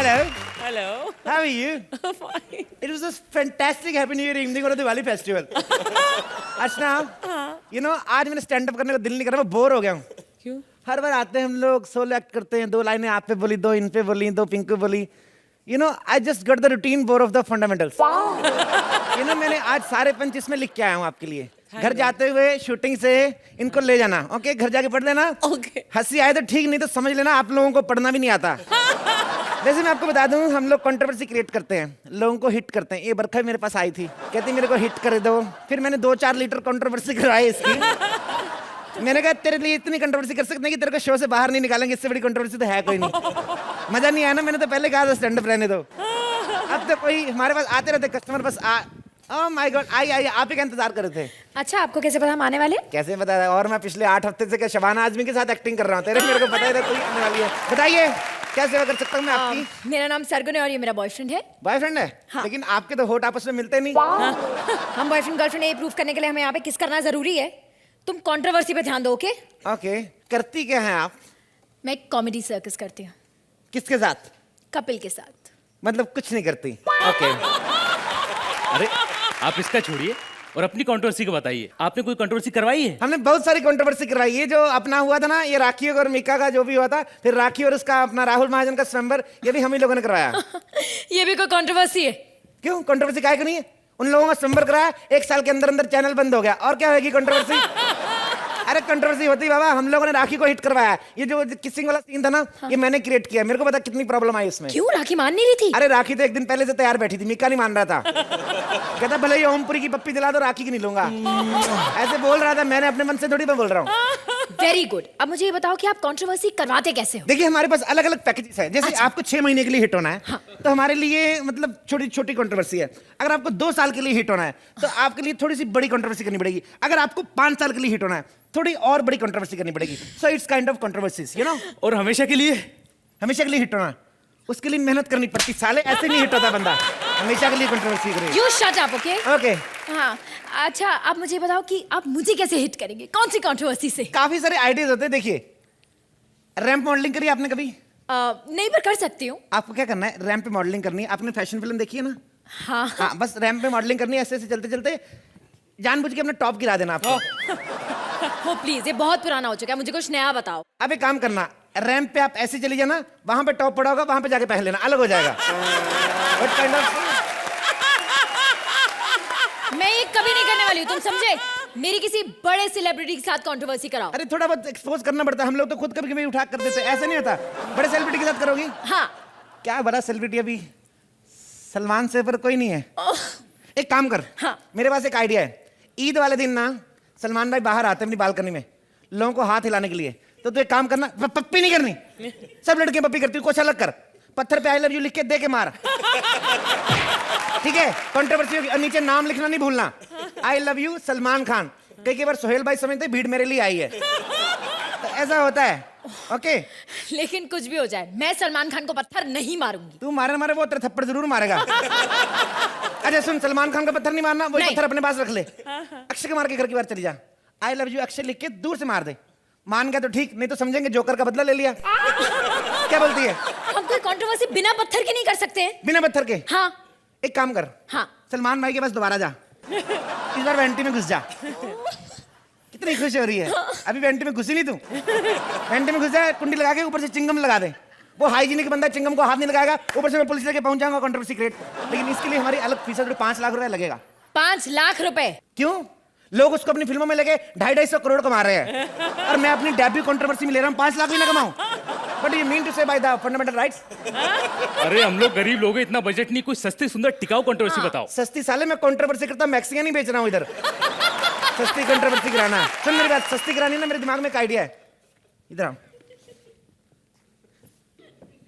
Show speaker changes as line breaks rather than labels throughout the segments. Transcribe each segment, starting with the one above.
Hello.
Hello.
How are you?
Fine.
It was a fantastic Happy New Year evening on the Diwali festival. Archana, you know, आज मैंने stand up करने का दिल नहीं कर रहा, मैं बोर हो गया हूँ.
क्यों?
हर बार आते हैं हम लोग, सोलो एक्ट करते हैं, 2 लाइनें आप पे बोली, 2 इन पे बोली, 2 पिंक पे बोली. You know, I just got the routine bore of the fundamentals. You know, मैंने आज सारे पंच इसमें लिख के आया हूँ आपके लिए. घर जाते हुए शूटिंग से इनको ले जाना, ओके? घर जाके पढ़ लेना.
Okay.
हंसी आए तो ठीक, नहीं तो समझ लेना आप लोगों को पढ़ना भी नहीं आता. वैसे मैं आपको बता दूं, हम लोग कंट्रोवर्सी क्रिएट करते हैं, लोगों को हिट करते हैं. ये बरखा मेरे पास आई थी, कहती मेरे को हिट कर दो. फिर मैंने 2-4 लीटर कंट्रोवर्सी करवाई इसकी. मैंने कहा तेरे लिए इतनी कंट्रोवर्सी कर सकते हैं कि तेरे को शो से बाहर नहीं निकालेंगे, इससे बड़ी कंट्रोवर्सी तो है कोई नहीं. मजा नहीं आया ना, मैंने तो पहले कहा था स्टैंड अप रहने दो. अब तो कोई हमारे पास आते रहते कस्टमर, बस ओह माय गॉड, आई आप ही का इंतजार कर रहे थे.
अच्छा, आपको कैसे पता हम आने वाले?
कैसे पता है? और मैं पिछले 8 हफ्ते से शबाना आजमी के साथ एक्टिंग कर रहा हूँ. तेरे मेरे को पता ही था तू ही आने वाली है. बताइए क्या सेवा कर सकता हूँ मैं आपकी?
मेरा नाम सरगुन है और ये मेरा बॉयफ्रेंड है.
बॉयफ्रेंड है?
हाँ.
लेकिन आपके तो होठ आपस में मिलते नहीं.
हम बॉयफ्रेंड गर्लफ्रेंड ये प्रूफ करने के लिए हमें यहाँ पे किस करना जरूरी है. तुम कंट्रोवर्सी पे ध्यान दो. Okay
okay. करती क्या है आप?
मैं एक कॉमेडी सर्कस करती हूँ.
किसके साथ?
कपिल के साथ.
मतलब कुछ नहीं करती. ओके.
अरे आप इसका छोड़िए और अपनी कंट्रोवर्सी को बताइए. आपने कोई कंट्रोवर्सी करवाई है?
हमने बहुत सारी कंट्रोवर्सी करवाई. ये जो अपना हुआ था ना, ये राखी और मीका का जो भी हुआ था, फिर राखी और उसका अपना राहुल महाजन का स्वयंवर, ये भी हम ही लोगों ने करवाया.
ये भी कोई कंट्रोवर्सी है?
क्यों कंट्रोवर्सी काहे को नहीं है? उन लोगों का स्वयंवर कराया, 1 साल के अंदर अंदर चैनल बंद हो गया. और क्या होगी कंट्रोवर्सी? अरे कंट्रोवर्सी होती बाबा, हम लोगों ने राखी को हिट करवाया. ये जो किसिंग वाला सीन था ना, ये मैंने क्रिएट किया. मेरे को पता कितनी प्रॉब्लम आई इसमें.
क्यों? राखी मान नहीं रही थी?
अरे राखी तो 1 दिन पहले से तैयार बैठी थी, मीका नहीं मान रहा था. कहता भले ही ओमपुरी की पप्पी दिला दो, राखी की नहीं लूंगा. ऐसे बोल रहा था. मैंने अपने मन से थोड़ी मैं बोल रहा हूँ.
Very good. अब मुझे ये बताओ कि आप कंट्रोवर्सी करवाते कैसे हो?
देखिए हमारे पास अलग अलग पैकेजेस है. जैसे आपको 6 महीने के लिए हिट होना है,
हाँ.
तो हमारे लिए मतलब छोटी छोटी कंट्रोवर्सी है. अगर आपको 2 साल के लिए हिट होना है, तो आपके लिए थोड़ी सी बड़ी कंट्रोवर्सी करनी पड़ेगी. अगर आपको 5 साल के लिए हिट होना है, थोड़ी और बड़ी कंट्रोवर्सी करनी पड़ेगी. So it's kind of controversies, you know.
और हमेशा के लिए?
हमेशा के लिए हिट होना, उसके लिए मेहनत करनी पड़ती. साले ऐसे नहीं हिट होता बंदा. हमेशा के लिए कंट्रोवर्सी करे.
You shut up. Okay
okay.
हाँ. अच्छा, आप मुझे बताओ कि आप मुझे कैसे हिट करेंगे, कौन सी कंट्रोवर्सी से?
काफी सारे आइडियाज होते हैं. देखिए, रैंप मॉडलिंग करी आपने कभी?
नहीं, पर कर सकती हूँ.
आपको क्या करना है, रैंप पे मॉडलिंग करनी है. आपने फैशन फिल्म देखी है ना?
हाँ.
हाँ, बस रैंप पे मॉडलिंग करनी है. ऐसे ऐसे चलते चलते जानबूझ के अपना टॉप गिरा देना आपको.
हो प्लीज, ये बहुत पुराना हो चुका है, मुझे कुछ नया बताओ.
अब एक काम करना, रैंप पे आप ऐसे चली जाना, वहां पे टॉप पड़ा होगा, वहां पे जाके पहन लेना, अलग हो जाएगा. What kind of...
मैं ये कभी नहीं करने वाली हूँ, तुम समझे? मेरी किसी बड़े सेलिब्रिटी के साथ कंट्रोवर्सी कराओ.
अरे थोड़ा बहुत एक्सपोज करना पड़ता है. हम लोग तो खुद कभी कभी उठा कर देते हैं. ऐसा नहीं होता. बड़े सेलिब्रिटी के साथ करोगी?
हाँ.
क्या बड़ा सेलिब्रिटी? अभी सलमान से पर कोई नहीं है. एक काम कर.
हाँ.
मेरे पास एक आइडिया है. ईद वाले दिन ना सलमान भाई बाहर आते हैं अपनी बालकनी में लोगों को हाथ हिलाने के लिए. तो तू एक काम करना, पप्पी नहीं करनी. सब लड़कियां पप्पी करती, कुछ अलग कर. पत्थर पे आई लव यू लिख के दे के मार. ठीक है? कंट्रोवर्सी होगी. और नीचे नाम लिखना नहीं भूलना. I love you Salman Khan. कई बार सोहेल भाई समझते भीड़ मेरे लिए आई है. तो ऐसा होता है. ओके.
लेकिन कुछ भी हो जाए, मैं सलमान खान को पत्थर नहीं मारूंगी.
तू मारे वो तेरे थप्पड़ जरूर मारेगा. अच्छा सुन, सलमान खान का पत्थर नहीं मारना, वो पत्थर अपने पास रख ले. अक्षय कुमार के घर की बार चली जा. आई लव यू अक्षय लिख के दूर से मार दे. मान गया तो ठीक, नहीं तो समझेंगे जोकर का बदला ले लिया. क्या बोलती है?
हम कोई कंट्रोवर्सी बिना पत्थर के नहीं कर सकते हैं.
बिना पत्थर के?
हाँ.
एक काम कर.
हाँ.
सलमान भाई के पास दोबारा जा. इस बार वेंटी में घुस जा. कितनी खुश हो रही है. अभी वेंटी में घुसी नहीं तू. वेंटी में घुस जा, कुंडी लगा के ऊपर से चिंगम लगा दे. वो हाइजीनिक बंदा चिंगम को हाथ नहीं लगाएगा. ऊपर से मैं पुलिस लेके पहुंच जाऊंगा. Controversy create. लेकिन इसके लिए हमारी अलग फीस है, 5 लाख रुपए लगेगा.
5 लाख रुपए?
क्यों? लोग उसको अपनी फिल्मों में लगे 250-250 करोड़ कमा रहे हैं, और मैं अपनी डेब्यू कंट्रोवर्सी में ले रहा हूँ 5 लाख भी ना कमाऊं. बट यू मीन टू से बाय द फंडामेंटल राइट्स?
अरे हम लोग गरीब लोग हैं, इतना बजट नहीं. कोई सस्ती सुंदर टिकाऊ कंट्रोवर्सी बताओ.
सस्ती? साले मैं कंट्रोवर्सी करता, मैक्सिकन नहीं बेच रहा हूँ इधर. सस्ती कंट्रोवर्सी कराना है. सुन मेरी बात, सस्ती करानी ना, मेरे दिमाग में एक आइडिया है. इधर आओ.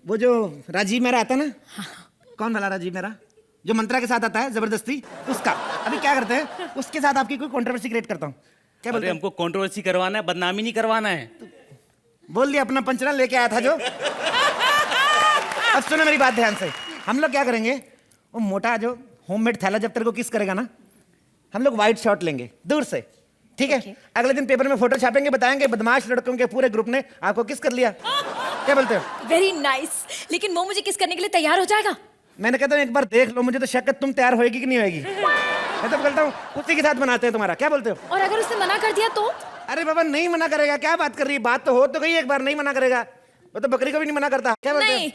वो जो राजीव मेरा आता है ना, कौन वाला राजीव मेरा जो मंत्रा के साथ आता है जबरदस्ती, उसका. अभी क्या करते हैं, उसके साथ आपकी कोई कंट्रोवर्सी क्रिएट करता हूँ. क्या बोलते
अरे
हैं?
हमको कंट्रोवर्सी करवाना है, बदनामी नहीं करवाना है.
बोल दिया अपना पंचना लेके आया था जो. अब सुनो मेरी बात ध्यान से. हम लोग क्या करेंगे, वो मोटा जो होममेड थैला जब तेरे को किस करेगा ना, हम लोग व्हाइट शॉट लेंगे दूर से, ठीक है
Okay.
अगले दिन पेपर में फोटो छापेंगे, बताएंगे बदमाश लड़कों के पूरे ग्रुप ने आपको किस कर लिया। क्या बोलते हो?
Very nice. लेकिन वो मुझे किस करने के लिए तैयार हो जाएगा?
मैंने कहता हूँ एक बार देख लो, मुझे तो शक है तुम तैयार होएगी कि नहीं होएगी। मैं तो बोलता हूँ उसी के साथ बनाते हैं तुम्हारा। क्या बोलते हो?
और अगर उसने मना कर दिया तो?
अरे बाबा नहीं मना करेगा, क्या बात कर रही है, बात तो हो तो गई, एक बार नहीं मना करेगा। वो तो बकरी को भी नहीं मना करता। क्या बोलते हो?
नहीं,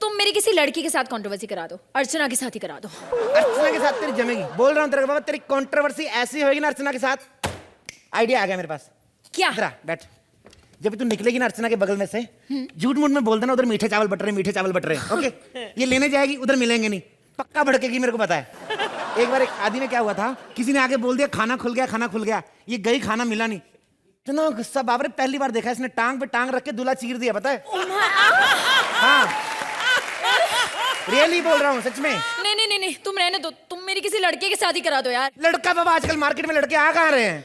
तुम मेरी किसी लड़की के साथ कंट्रोवर्सी करा दो, अर्चना के साथ ही करा दो।
अर्चना के साथ तेरी जमेगी, बोल रहा हूँ तेरे को बाबा, तेरी कंट्रोवर्सी ऐसी होगी ना अर्चना के साथ। आइडिया आ गया मेरे पास।
क्या?
इधर आ, बैठ। जब तू निकलेगी ना अर्चना के बगल में से, झूठ मूठ में बोल देना उधर मीठे चावल बट रहे, मीठे चावल बट रहे। ओके ये लेने जाएगी, उधर मिलेंगे नहीं, पक्का भड़केगी, मेरे को पता है। एक बार एक शादी में क्या हुआ था, किसी ने आके बोल दिया खाना खुल गया, खाना खुल गया। ये गई, खाना मिला नहीं, इतना गुस्सा। बाबरे पहली बार देखा इसने, टांग पे टांग रख के दूल्हा चीर दिया, पता है। हाँ रियली बोल रहा हूँ, सच में।
नहीं नहीं नहीं नहीं, तुम रहने दो, तुम मेरी किसी लड़के के साथ ही करा दो यार।
लड़का बाबा, आजकल मार्केट में लड़के आ कहाँ रहे हैं।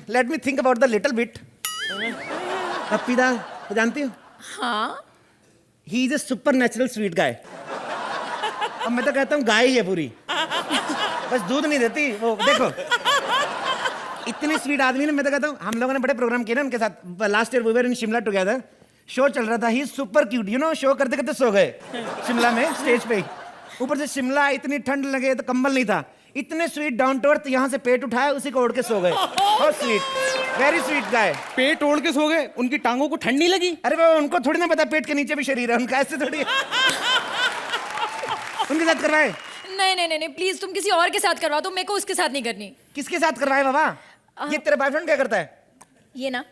Let me think about the little bit. Pappi da तो जानती हो?
हाँ।
He is a supernatural sweet guy. अब मैं तो कहता हूँ गाय ही है पूरी, बस दूध नहीं देती वो। देखो इतनी स्वीट आदमी ने, मैं तो कहता हूँ हम लोगों ने बड़े प्रोग्राम किए ना उनके साथ। Last year we were in Shimla together, show चल रहा था। He super cute, you know. Show करते करते सो गए शिमला में, स्टेज पे ही। ऊपर से शिमला, इतनी ठंड लगे तो कंबल नहीं था। इतने स्वीट, डाउन टू अर्थ, यहाँ से पेट उठाया उसी को ओढ़ के सो गए। बहुत स्वीट, वेरी स्वीट गाय।
पेट ओढ़ के सो गए, उनकी टांगों को ठंड नहीं लगी?
अरे बाबा उनको थोड़ी ना पता पेट के नीचे भी शरीर है उनका, ऐसे थोड़ी। उनके साथ करवाए?
नहीं नहीं नहीं नहीं, प्लीज तुम किसी और के साथ करवा दो, मेरे को उसके साथ नहीं करनी।
किसके साथ करवाए बाबा? ये तेरा बॉयफ्रेंड क्या करता है?
ये ना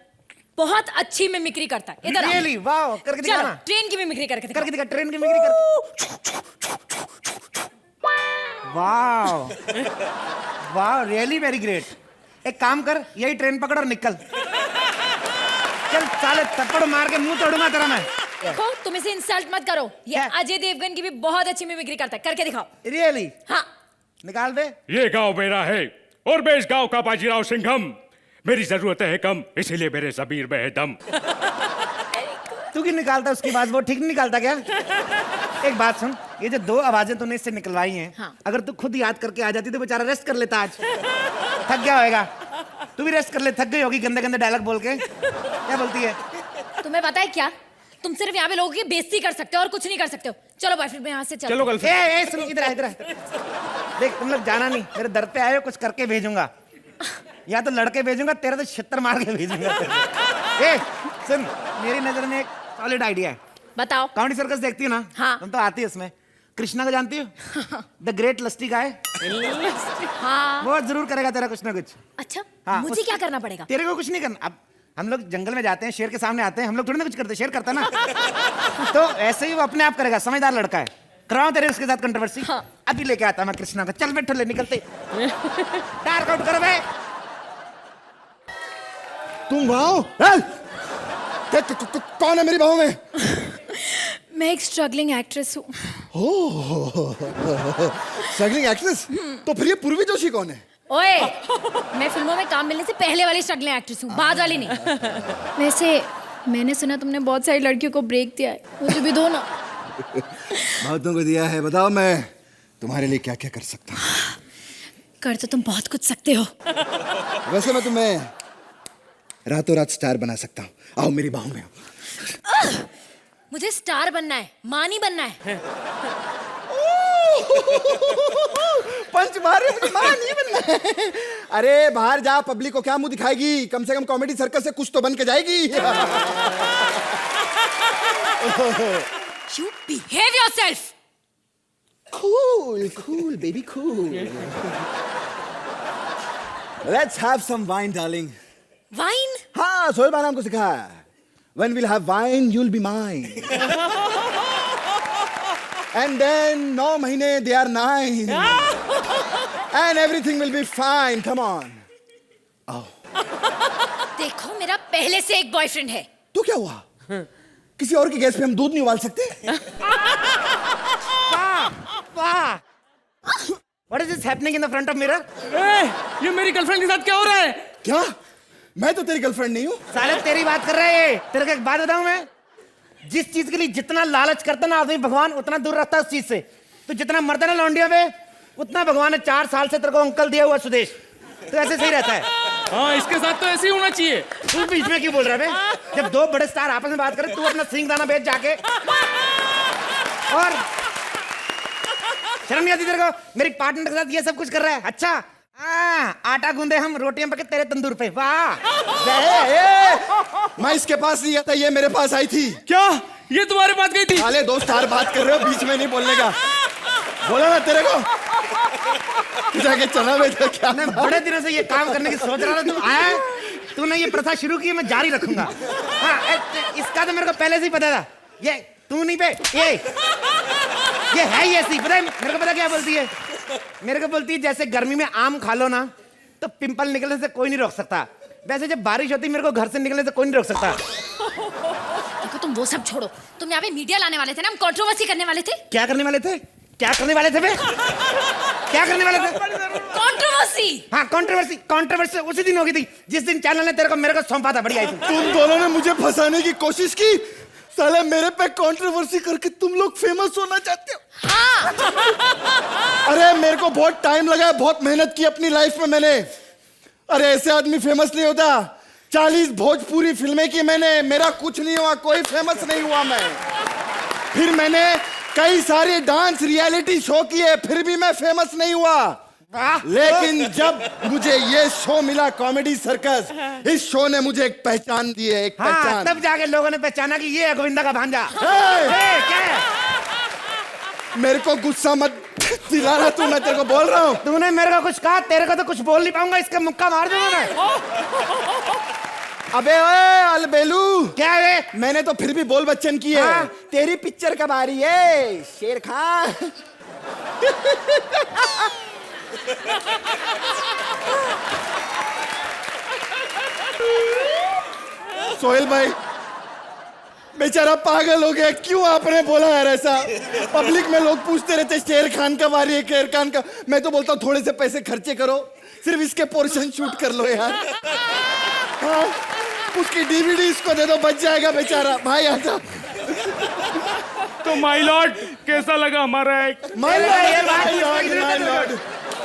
बहुत अच्छी मिमिक्री करता है। इधर आओ।
रियली? वाह, करके दिखा
चलो
ना।
ट्रेन की मिमिक्री करके दिखा।
करके दिखा, ट्रेन की मिमिक्री कर। वाह वाह, रियली वेरी ग्रेट। एक काम कर, यही ट्रेन पकड़ और निकल। चल साले, थप्पड़ मार के मुंह तोड़ूंगा तेरा मैं।
देखो तुम इसे इंसल्ट मत करो, ये
क्या?
अजय देवगन की भी बहुत अच्छी मिमिक्री करता है, करके दिखाओ।
रियली?
हाँ।
निकाल दे।
ये गांव मेरा है और मैं इस गांव का बाजीराव सिंघम। मेरी जरूरतें हैं कम, इसीलिए मेरे जमीर में है दम।
तू क्यों निकालता उसकी बात, वो ठीक नहीं निकालता क्या? एक बात सुन, ये जो दो आवाजें तूने इससे निकलवाई हैं,
हाँ।
अगर तू खुद याद करके आ जाती तो बेचारा रेस्ट कर लेता आज। थक गया होएगा। तू भी रेस्ट कर ले, थक गई होगी गंदे गंदे डायलॉग बोल के। क्या बोलती है?
तुम्हें पता है क्या, तुम सिर्फ यहाँ पे लोगों की बेइज्जती कर सकते हो और कुछ नहीं कर सकते हो। चलो बॉयफ्रेंड, यहाँ से चलो।
चलो गर्लफ्रेंड।
ए सुन, इधर आ, इधर आ। देख तुम लोग जाना नहीं, मेरे दर पे आए हो, कुछ करके भेजूंगा। या तो लड़के भेजूंगा, तेरा तो छितर मार के भेजूंगा। ए सुन, मेरी नजर में एक सॉलिड आइडिया है।
बताओ।
कॉमेडी सर्कस देखती हो ना?
हाँ।
तुम तो आती है उसमें। कृष्णा को जानती हो? द ग्रेट लस्टी गाय।
हाँ।
वो जरूर करेगा तेरा कुछ ना कुछ।
अच्छा
हाँ,
मुझे
उस-
क्या करना पड़ेगा?
तेरे को कुछ नहीं करना। अब हम लोग जंगल में जाते हैं, शेर के सामने आते हैं, हम लोग थोड़ी ना कुछ करते, शेर करता है ना। तो ऐसे ही वो अपने आप करेगा, समझदार लड़का है। कराओ तेरे उसके साथ कंट्रोवर्सी।
हाँ।
अभी लेके आता मैं कृष्णा को। चल बैठो, ले निकलते। टायर आउट करो बे।
तुम वाओ, कौन है मेरी बाहों में?
मैं एक स्ट्रगलिंग एक्ट्रेस हूँ।
Struggling actress? तो फिर ये पूर्वी जोशी कौन है?
ओए, मैं फिल्मों में काम मिलने से पहले वाली स्ट्रगलिंग एक्ट्रेस हूँ, बाद वाली नहीं। वैसे मैंने सुना तुमने बहुत सारी लड़कियों को ब्रेक दिया है, मुझे भी दो ना।
बहुतों को दिया है, बताओ मैं तुम्हारे लिए क्या क्या कर सकता हूँ।
कर तो तुम बहुत कुछ सकते हो।
वैसे मैं तुम्हें रातों रात स्टार बना सकता हूँ। आओ मेरी बाहों में आओ।
मुझे स्टार बनना है, मां नहीं बनना है।
पंच मारे, मुझे मां नहीं बनना है। अरे बाहर जा, पब्लिक को क्या मुंह दिखाएगी, कम से कम कॉमेडी सर्कस से कुछ तो बन के जाएगी।
You behave yourself.
Cool, cool, baby, cool. Let's have some wine, darling.
Wine?
हाँ, सोहेल भाई ने हमको सिखाया। When we'll have wine, you'll be mine. And then 9 महीने they are 9. And everything will be fine. Come on.
देखो मेरा पहले से एक बॉयफ्रेंड है।
तो क्या हुआ? किसी और की गैस पे हम दूध नहीं उबाल सकते?
वाह, what is this happening in the front of mirror?
ये मेरी गर्लफ्रेंड के साथ क्या हो रहा है?
क्या? मैं तो तेरी गर्लफ्रेंड नहीं हूँ।
साले तेरी बात कर रहा है ये। तेरे को एक बात बताऊं मैं, जिस चीज के लिए जितना लालच करता ना आदमी, भगवान उतना दूर रहता है उस चीज से। तो जितना मरता ना लौंडिया पे, उतना भगवान ने 4 साल से तेरे को अंकल दिया हुआ सुदेश। तो ऐसे सही रहता है।
हाँ, इसके साथ तो ऐसे ही होना चाहिए।
तू बीच में क्यों बोल रहा है बे? जब दो बड़े स्टार आपस में बात करें, तू अपना सिंग दाना बेच जाके। और शर्म नहीं आती तेरे को? मेरी पार्टनर के साथ ये सब कुछ कर रहा है। अच्छा हाँ, आटा गूंदे हम, रोटियां पके तेरे तंदूर पे। वाह।
मैं इसके पास नहीं आता, ये मेरे पास आई थी।
क्या ये तुम्हारे पास गई थी?
साले दो स्टार बात कर रहे हो, बीच में नहीं बोलने का। बोला ना तेरे को। जाके चना बेटा क्या?
मैं बड़े दिनों से ये काम करने की सोच रहा था, तुम आया, तूने ये प्रथा शुरू की, मैं जारी रखूंगा। हाँ, इसका तो मेरे को पहले से ही पता था। ये तू नहीं पे, ये है ही ऐसी। पता है मेरे को, पता क्या बोलती है? मेरे को बोलती है जैसे गर्मी में आम खा लो ना तो पिंपल निकलने से कोई नहीं रोक सकता, वैसे जब बारिश होती है मेरे को घर से निकलने से कोई नहीं रोक सकता।
देखो तुम वो सब छोड़ो, तुम यहाँ पे मीडिया लाने वाले थे ना, हम कंट्रोवर्सी करने वाले थे।
क्या करने वाले थे? क्या करने वाले थे बे? क्या करने वाले थे?
कंट्रोवर्सी।
हाँ, कंट्रोवर्सी। कंट्रोवर्सी उसी दिन होगी थी जिस दिन चैनल ने तेरे को मेरे को सौंपा था। बढ़िया थी।
तुम दोनों ने मुझे फंसाने की कोशिश की। साले मेरे पे कंट्रोवर्सी करके तुम लोग फेमस होना चाहते हो।
हाँ।
अरे मेरे को बहुत टाइम लगा है, बहुत मेहनत की अपनी लाइफ में मैंने। अरे ऐसे आदमी फेमस नहीं होता। 40 भोजपुरी फिल्में की मैंने, मेरा कुछ नहीं हुआ, कोई फेमस नहीं हुआ मैं। फिर मैंने कई सारे डांस रियलिटी शो किए, फिर भी मैं फेमस नहीं हुआ। लेकिन जब मुझे ये शो मिला कॉमेडी सर्कस, इस शो ने मुझे एक पहचान दी है, एक
हाँ,
पहचान।
तब जाके लोगों ने पहचाना कि ये है गोविंदा का भांजा। क्या है?
मेरे को गुस्सा मत दिलाना तू, मैं तेरे को बोल रहा हूँ।
तूने मेरे को कुछ कहा, तेरे को तो कुछ बोल नहीं पाऊंगा, इसका मुक्का मार दूंगा मैं।
अबे ओए अलबेलू,
क्या है?
मैंने तो फिर भी बोल बच्चन की है।
हाँ?
तेरी पिक्चर कब आ रही है शेर खान? सोहेल भाई बेचारा पागल हो गया, क्यों आपने बोला यार ऐसा? पब्लिक में लोग पूछते रहते शेर खान कब आ रही है, शेर खान का। मैं तो बोलता हूँ थोड़े से पैसे खर्चे करो, सिर्फ इसके पोर्शन शूट कर लो यार। हाँ, उसकी डीवीडी इसको दे दो, बच जाएगा बेचारा। भाई आजा।
तो माय लॉर्ड कैसा लगा हमारा एक?
माय लॉर्ड,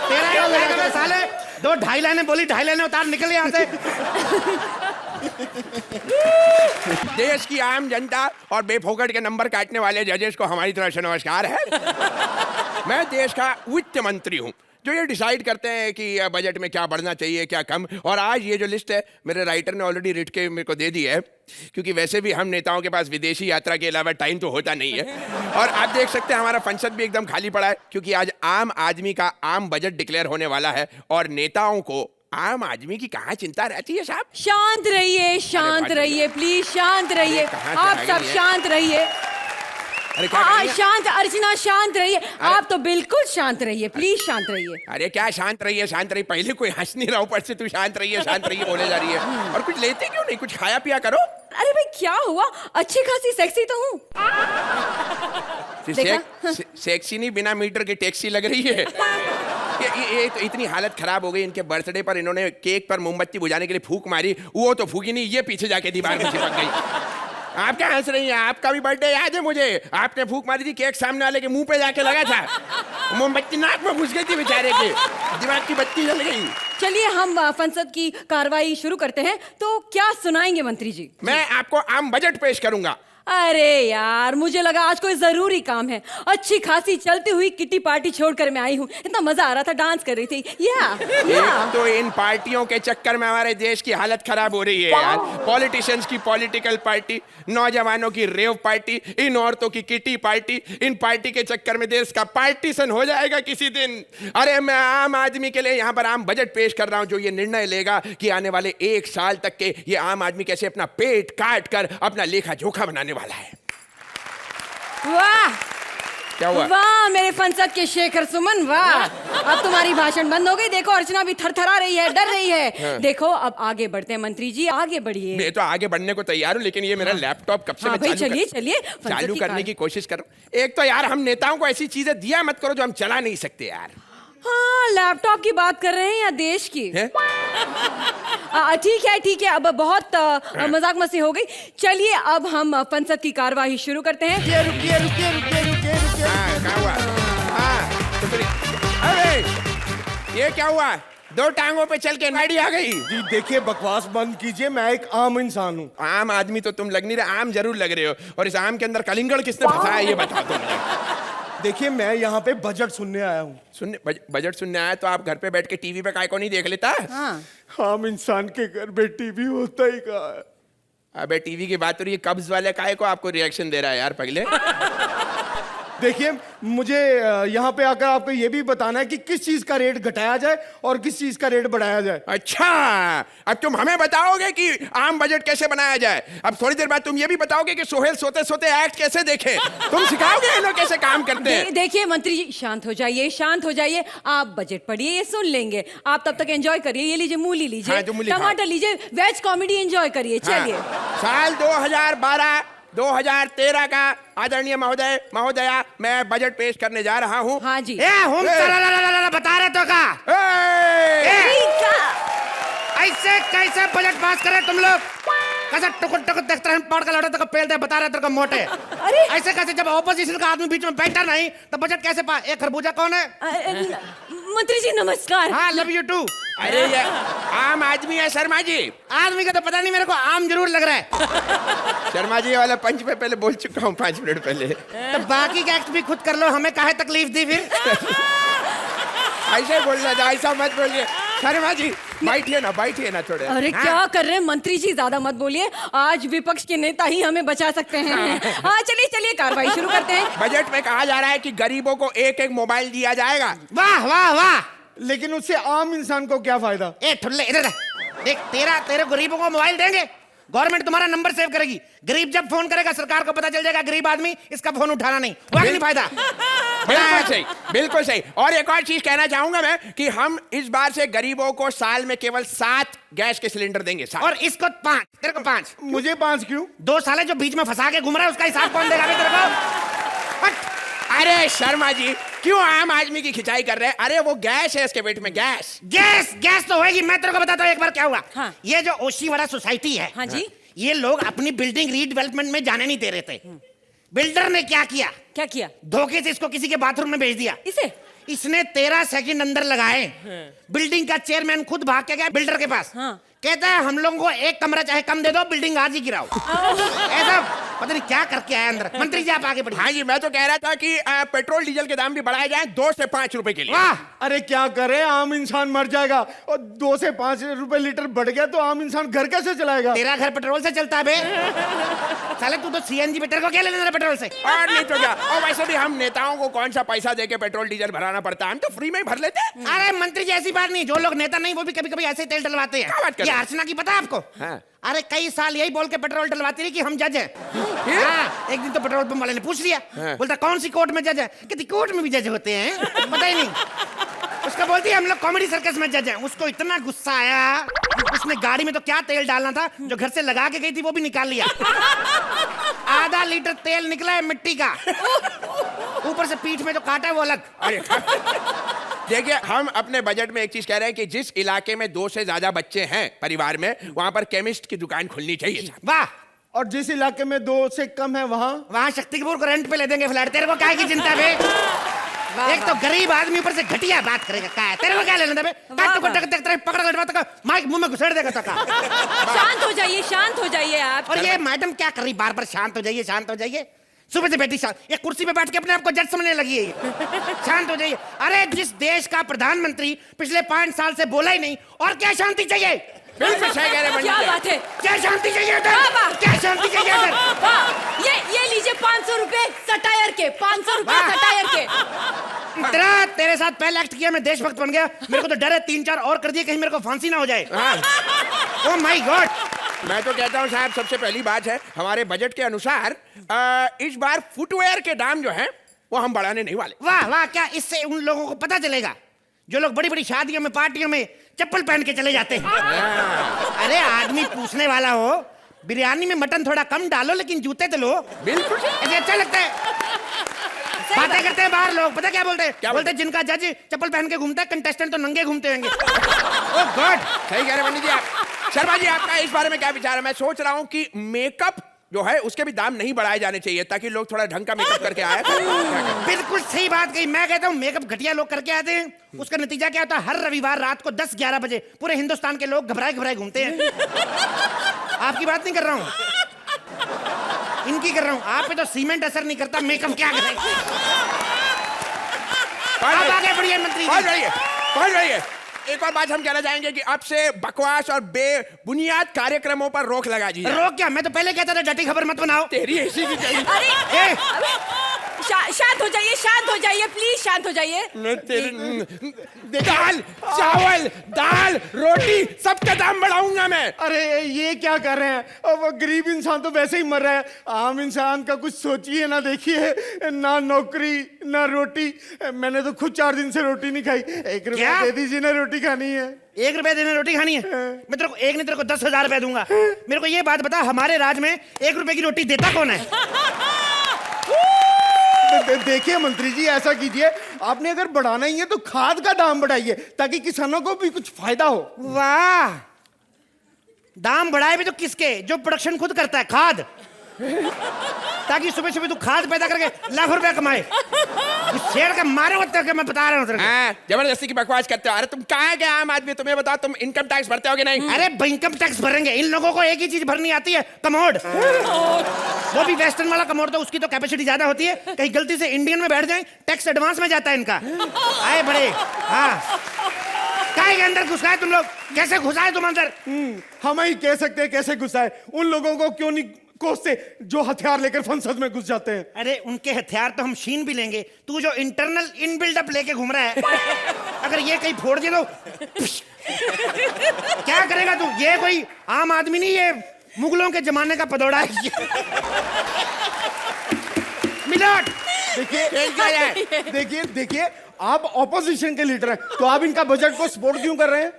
तेरा क्या लगा साले? 2-2.5 लाइनें बोली, 2.5 लाइनें उतार, निकल यहाँ से।
देश की आम जनता और बेफोकट के नंबर काटने वाले जजेस को हमारी तरफ से नमस्कार है। मैं देश का वित्त मंत्री हूँ जो ये डिसाइड करते हैं कि बजट में क्या बढ़ना चाहिए, क्या कम। और आज ये जो लिस्ट है मेरे राइटर ने ऑलरेडी रिट के मेरे को दे दी है, क्योंकि वैसे भी हम नेताओं के पास विदेशी यात्रा के अलावा टाइम तो होता नहीं है। और आप देख सकते हैं हमारा संसद भी एकदम खाली पड़ा है, क्योंकि आज आम आदमी का आम बजट डिक्लेयर होने वाला है। और नेताओं को आम आदमी की कहाँ चिंता रहती है साहब?
शांत रहिए, शांत रहिए, प्लीज शांत रहिए। आप सब शांत रहिए। शांत अर्चना, शांत रहिए। आप तो बिल्कुल शांत रहिए, प्लीज शांत रहिए।
अरे क्या शांत रहिए, शांत रहिए? पहले कोई हंस नहीं रहा, ऊपर से तू शांत रहिए बोले जा रही है। और कुछ लेते क्यों नहीं? कुछ खाया पिया करो।
अरे भाई क्या हुआ, अच्छी खासी सेक्सी तो हूँ।
सेक्सी नहीं, बिना मीटर की टैक्सी लग रही है। ये तो इतनी हालत खराब हो गई, इनके बर्थडे पर इन्होंने केक पर मोमबत्ती बुझाने के लिए फूंक मारी, वो तो फूकी नहीं, ये पीछे जाके दीवार में चिपक गई। आप क्या हंस रही हैं? आपका भी बर्थडे याद है मुझे, आपने फूंक मारी थी, केक सामने वाले के मुंह पे जाके लगा था, मोमबत्ती नाक में घुस गई थी बेचारे के, दिमाग की बत्ती जल गई।
चलिए हम संसद की कार्रवाई शुरू करते हैं। तो क्या सुनाएंगे मंत्री जी?
मैं आपको आम बजट पेश करूंगा।
अरे यार, मुझे लगा आज कोई जरूरी काम है। अच्छी खासी चलती हुई किटी पार्टी छोड़कर मैं आई हूँ, इतना मजा आ रहा था, डांस कर रही थी।
एक तो इन पार्टियों के चक्कर में हमारे देश की हालत खराब हो रही है यार। पॉलिटिशियंस की पॉलिटिकल पार्टी, नौजवानों की रेव पार्टी, इन औरतों की किटी पार्टी। इन पार्टी के चक्कर में देश का पार्टीशन हो जाएगा किसी दिन। अरे मैं आम आदमी के लिए यहाँ पर आम बजट पेश कर रहा हूँ, जो ये निर्णय लेगा कि आने वाले 1 साल तक के ये आम आदमी कैसे अपना पेट काट कर अपना लेखा जोखा बनाने वाला है।
वाह,
क्या हुआ?
वाह मेरे फंसद के शेखर सुमन, वाह। अब तुम्हारी भाषण बंद हो गई। देखो अर्चना भी थरथरा रही है, डर रही है।
हाँ।
देखो अब आगे बढ़ते हैं मंत्री जी, आगे बढ़िए।
मैं तो आगे बढ़ने को तैयार हूँ, लेकिन ये मेरा लैपटॉप कब से
हाँ
मैं
भाई, चलिए
चालू करने की कोशिश कर रहा हूँ। एक तो यार हम नेताओं को ऐसी चीजें दिया मत करो जो हम चला नहीं सकते यार।
हाँ, लैपटॉप की बात कर रहे हैं या देश की? ठीक है, अब बहुत मजाक मस्ती हो गई। चलिए अब हम संसद की कार्यवाही शुरू करते हैं।
रुकिए। हाँ, क्या हुआ? हाँ, तो फिर अरे ये क्या हुआ? दो टांगों पे चल के नाड़ी आ गई।
जी देखिए, बकवास बंद कीजिए, मैं एक आम इंसान हूँ।
आम आदमी तो तुम लग नहीं रहे, आम जरूर लग रहे हो। और इस आम के अंदर कलिंगड़ किसने फंसाया ये बताओ तुम मुझे।
देखिए, मैं यहाँ पे बजट सुनने आया हूँ।
सुनने बजट सुनने आया तो आप घर पे बैठ के टीवी पे काय को नहीं देख लेता?
हाँ।
आम इंसान के घर पे टीवी होता ही कहाँ है।
अबे टीवी की बात हो रही है, कब्ज वाले काय को आपको रिएक्शन दे रहा है यार पगले।
देखिए, मुझे यहाँ पे आकर आपको ये भी बताना है कि किस चीज का रेट घटाया जाए और किस चीज का रेट बढ़ाया जाए।
अच्छा, अब तुम हमें बताओगे कि आम बजट कैसे बनाया जाए। अब थोड़ी देर बाद तुम ये भी बताओगे कि सोहेल सोते सोते एक्ट कैसे देखे। तुम सिखाओगे ये लोग कैसे काम करते हैं।
देखिए मंत्री जी, शांत हो जाइए, शांत हो जाइए। आप बजट पढ़िए, ये सुन लेंगे। आप तब तक एंजॉय करिए। ये लीजिए मूली लीजिए,
हाँ, जो मूली
टमाटर लीजिए, वेज कॉमेडी एंजॉय करिए। चलिए।
हाँ, साल 2012-2013 का आदरणीय महोदय महोदया, मैं बजट पेश करने जा रहा हूँ।
हाँ जी।
बता रहे तो का ऐसे कैसे बजट पास करे तुम लोग? कैसे टुकुर टुकुर देखते हैं, पढ़ के लौटे तो पेल दे, बता रहे तो मोटे।
अरे
ऐसे कैसे, जब ऑपोजिशन का आदमी बीच में बैठा नहीं तो बजट कैसे पास? एक खरबूजा कौन है?
मंत्री जी नमस्कार।
हाँ, लव यू टू।
अरे ये आम आदमी है शर्मा जी।
आदमी का तो पता नहीं, मेरे को आम जरूर लग रहा है।
शर्मा जी वाला पंच पे पहले बोल चुका हूँ 5 मिनट पहले।
तो बाकी का एक्ट भी खुद कर लो, हमें काहे तकलीफ दी फिर?
ऐसे बोलना था, ऐसा मत बोलिए। शर्मा जी बैठिए ना थोड़े।
अरे
हाँ।
क्या कर रहे हैं मंत्री जी, ज्यादा मत बोलिए। आज विपक्ष के नेता ही हमें बचा सकते हैं। हाँ चलिए चलिए, कार्रवाई शुरू करते हैं।
बजट में कहा जा रहा है कि गरीबों को एक एक मोबाइल दिया जाएगा।
वाह वाह वाह।
लेकिन उससे आम इंसान को क्या फायदा?
ए ठुल्ले, इधर देख, तेरे गरीबों को मोबाइल देंगे, गवर्नमेंट तुम्हारा नंबर सेव करेगी। गरीब जब फोन करेगा सरकार को पता चल जाएगा गरीब आदमी इसका फोन उठाना नहीं, वाकई नहीं फायदा।
बिल्कुल सही, बिल्कुल सही। और एक और चीज कहना चाहूंगा मैं कि हम इस बार से गरीबों को साल में केवल 7 गैस के सिलेंडर देंगे। 7।
और इसको 5, तेरे को 5।
मुझे 5 क्यों?
2 साले जो बीच में फंसा के घूम रहा है उसका हिसाब कौन देगा तेरे को? हट।
अरे शर्मा जी, क्यों आम आदमी की खिंचाई कर रहे हैं? अरे वो गैस है इसके पेट में, गैस तो होगी। मैं तेरे को बताता हूँ एक बार क्या हुआ।
हाँ।
ये जो ओशीवाड़ा सोसाइटी है,
हाँ जी।
ये लोग अपनी बिल्डिंग रीडेवलपमेंट में जाने नहीं दे रहे थे। बिल्डर ने क्या किया?
क्या किया?
धोखे से इसको किसी के बाथरूम में भेज दिया।
इसे
इसने 13 सेकंड अंदर लगाए। बिल्डिंग का चेयरमैन खुद भाग के गया बिल्डर के पास।
हाँ।
कहता है हम लोगों को एक कमरा चाहे कम दे दो, बिल्डिंग आज ही गिराओ। ऐसा पता नहीं क्या करके आया अंदर। मंत्री जी आप आगे बढ़िए।
हाँ जी, मैं तो कह रहा था कि पेट्रोल डीजल के दाम भी बढ़ाए जाए 2 से 5 रुपए के लिए।
वाह।
अरे क्या करे, आम इंसान मर जाएगा। और 2 से 5 रुपए लीटर बढ़ गया तो आम इंसान घर कैसे चलाएगा?
तेरा घर पेट्रोल से चलता है बे? साले तू तो सीएनजी पे, तेरे को क्या लेना है पेट्रोल से?
और नहीं तो क्या। और वैसे भी हम नेताओं को कौन सा पैसा देके पेट्रोल डीजल भराना पड़ता है, हम तो फ्री में ही भर लेते हैं।
अरे मंत्री जी ऐसी बात नहीं, जो लोग नेता नहीं वो भी कभी कभी ऐसे ही तेल डलवाते
क्या बात
हैं।
कर
ये
रहे हैं?
अर्चना की पता है आपको?
हाँ।
अरे कई साल यही बोल के पेट्रोल डलवाती रही कि हम जज हैं। हाँ, एक दिन तो पेट्रोल पंप वाले ने पूछ लिया।
हाँ।
बोलता कौन सी कोर्ट में जज है? कहती कोर्ट में भी जज होते हैं, पता ही नहीं। उसका बोलती है हम लोग कॉमेडी सर्कस में जज हैं। उसको इतना गुस्सा आया, उसने गाड़ी में तो क्या तेल डालना था, जो घर से लगा के गई थी वो भी निकाल लिया। आधा लीटर तेल निकला है मिट्टी का, ऊपर से पीठ में जो काटा है वो अलग।
अरे देखिए, हम अपने बजट में एक चीज कह रहे हैं कि जिस इलाके में 2 से ज्यादा बच्चे हैं परिवार में, वहां पर केमिस्ट की दुकान खुलनी चाहिए।
वाह।
और जिस इलाके में 2 से कम है वहाँ
शक्ति कपूर को रेंट पे ले देंगे फ्लैट। तेरे को क्या की चिंता है? एक तो गरीब आदमी ऊपर से घटिया बात करेगा। क्या है तेरे को क्या लेना बे? पकड़ माइक मुंह में घुसेड़ देगा।
शांत हो जाइए, शांत हो जाइए आप।
और ये मैडम क्या कर रही बार बार? शांत हो जाइए, शांत हो जाइए। सुबह से बैठी शांत, ये कुर्सी पे बैठ के अपने आप को जज समझने लगी है ये। शांत हो जाइए। अरे जिस देश का प्रधानमंत्री पिछले 5 साल से बोला ही नहीं, और क्या शांति चाहिए?
बिल्कुल सही कह रहे हैं
क्या
पंडित जी।
बात है?
क्या शांति चाहिए इधर?
वाह।
क्या शांति चाहिए इधर?
वाह, ये लीजिए 500 रुपए सटायर के, 500 रुपए
वाह।
सटायर के।
तेरे साथ पहले एक्ट किया, मैं देशभक्त बन गया। मेरे को तो डर है 3-4 और कर दिए, कहीं मेरे को फांसी ना हो जाए। Oh my God.
मैं तो कहता हूँ साहब, सबसे पहली बात है हमारे बजट के अनुसार इस बार फुटवेयर के दाम जो हैं वो हम बढ़ाने नहीं वाले।
वाह वाह, क्या इससे उन लोगों को पता चलेगा जो लोग बड़ी बड़ी शादियों में पार्टियों में चप्पल पहन के चले जाते हैं? अरे आदमी पूछने वाला हो, बिरयानी में मटन थोड़ा कम डालो लेकिन जूते तो लो।
बिल्कुल
ऐसे अच्छा लगता है। बातें करते हैं बाहर लोग, पता क्या बोलते हैं?
क्या
बोलते हैं जिनका जज चप्पल पहन के घूमता है, कंटेस्टेंट तो नंगे घूमते होंगे। ओह गॉड।
सही कह रहे हैं पंडित जी आप। शर्मा जी आपका इस बारे में क्या विचार है? मैं सोच रहा हूँ कि मेकअप जो है उसके भी दाम नहीं बढ़ाए जाने चाहिए ताकि लोग थोड़ा ढंग का मेकअप करके आए। क्या कहते?
बिल्कुल सही बात कही। मैं कहता हूँ मेकअप घटिया लोग करके आते हैं, उसका नतीजा क्या होता है? हर रविवार रात को 10-11 बजे पूरे हिंदुस्तान के लोग घबराए घबराए घूमते हैं। आपकी बात नहीं कर रहा हूँ, इनकी कर रहा हूँ। आप पे तो सीमेंट असर नहीं करता, मेकअप क्या करे? आप आगे बढ़िए मंत्री जी।
पहुंच रही है। एक और बात हम कहना चाहेंगे कि अब से बकवास और बेबुनियाद कार्यक्रमों पर रोक लगा दी जाए।
रोक क्या? मैं तो पहले कहता था डटी खबर मत बनाओ।
तेरी ऐसी की चाहिए।
अरे शांत हो जाइए प्लीज, शांत हो जाइए।
दाल चावल दाल रोटी सबका दाम बढ़ाऊंगा मैं।
अरे ये क्या कर रहे हैं? अब गरीब इंसान तो वैसे ही मर रहा है, आम इंसान का कुछ सोचिए ना, देखिए ना नौकरी ना रोटी। मैंने तो खुद 4 दिन से रोटी नहीं खाई। 1 रुपया दे दीजिए ना, रोटी खानी है।
1 रुपए देने रोटी खानी है? मैं तेरे को एक नहीं तेरे को 10,000 रुपए दूंगा। मेरे को ये बात बता, हमारे राज में 1 रुपए की रोटी देता कौन है?
देखिए मंत्री जी, ऐसा कीजिए, आपने अगर बढ़ाना ही है तो खाद का दाम बढ़ाइए ताकि किसानों को भी कुछ फायदा हो।
वाह, दाम बढ़ाए भी तो किसके? जो प्रोडक्शन खुद करता है, खाद, ताकि सुबह सुबह तू खाद पैदा करके लाखों रुपए कमाए। शेर का मारे होते हो, मैं बता रहा हूँ तेरे को।
जबरदस्ती की बकवास करते हो। अरे तुम कहाँ गए आम आदमी? तुम्हें बताओ, तुम इनकम टैक्स भरते हो कि नहीं?
अरे इनकम टैक्स भरेंगे, इन लोगों को एक ही चीज भरनी आती है, कमोड। वो भी वेस्टर्न वाला कमोड, तो उसकी तो कैपेसिटी ज्यादा होती है, कहीं गलती से इंडियन में बैठ जाए टैक्स एडवांस में जाता है इनका। आए बड़े, हाँ काय के अंदर घुसाए तुम लोग? कैसे घुसाए तुम अंदर?
हम ही कह सकते हैं कैसे घुसाए। उन लोगों को क्यों नहीं कोसते जो हथियार लेकर संसद में घुस जाते हैं?
अरे उनके हथियार तो हम छीन भी लेंगे, तू जो इंटरनल इन बिल्डअप लेके घूम रहा है, अगर ये कहीं फोड़ दे तो क्या करेगा तू? ये कोई आम आदमी नहीं, ये मुगलों के जमाने का पदौड़ा है। मिलाट
देखिए देखिए, आप ऑपोजिशन के लीडर हैं तो आप इनका बजट को सपोर्ट क्यों कर रहे हैं?